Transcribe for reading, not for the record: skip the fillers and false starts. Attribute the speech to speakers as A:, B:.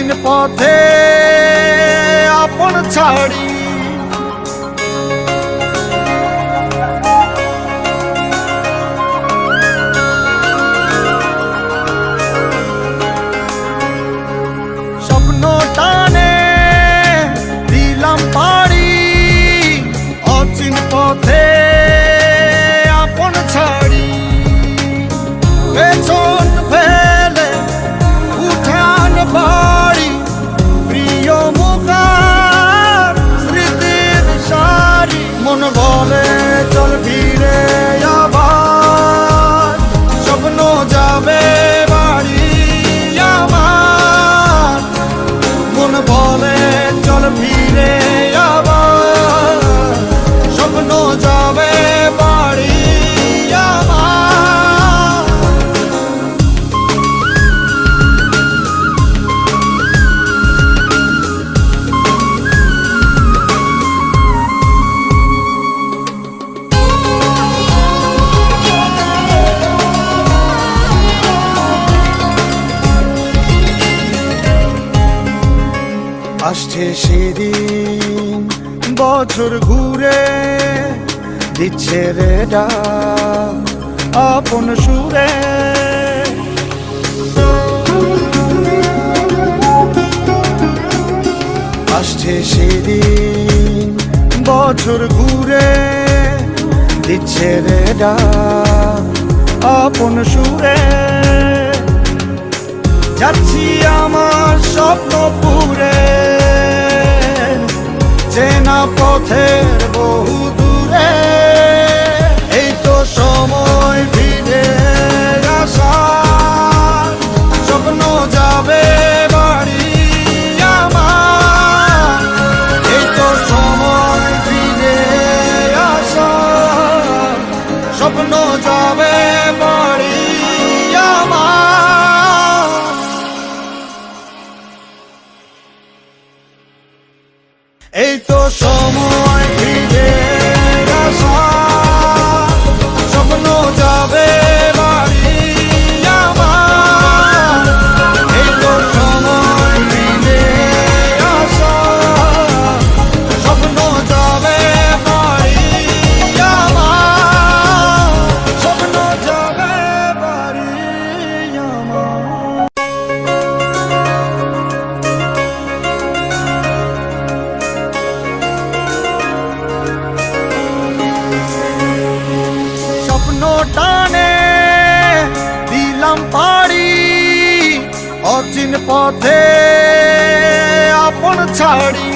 A: অচিন পথে আপন ছাড়ি স্বপ্ন টানে দিলাম পাড়ি অচিন পথে আপন ছাড়ি পেছন ফেলে উঠান বাড়ি প্রিয় মুখার স্মৃতির সারি মন বলে চল ফিরে আবার স্বপ্ন যাবে বাড়ি আমার মন বলে চল ফিরে আবার স্বপ্ন যাবে বাড়ি আমার আসছে সেদিন বছর ঘুরে দিচ্ছে রে ডাক আপন সুরে আসছে সেদিন বছর ঘুরে দিচ্ছে রে ডাক আপন সুরে যাচ্ছি আমার স্বপ্ন পুরে চেনা পথের বহু দূরে এই তো সময় ফিরে আসার স্বপ্ন যাবে বাড়ি আমার এই তো সময় ফিরে আসার স্বপ্ন যাবে বাড়ি আমার এই তো সময় ফিরে আসার স্বপ্ন যাবে বাড়ি আমার এই তো সময় ফিরে আসার স্বপ্ন যাবে বাড়ি আমার স্বপ্ন যাবে বাড়ি আমার স্বপ্ন টানে দিলাম পাড়ি অচিন পথে আপন ছাড়ি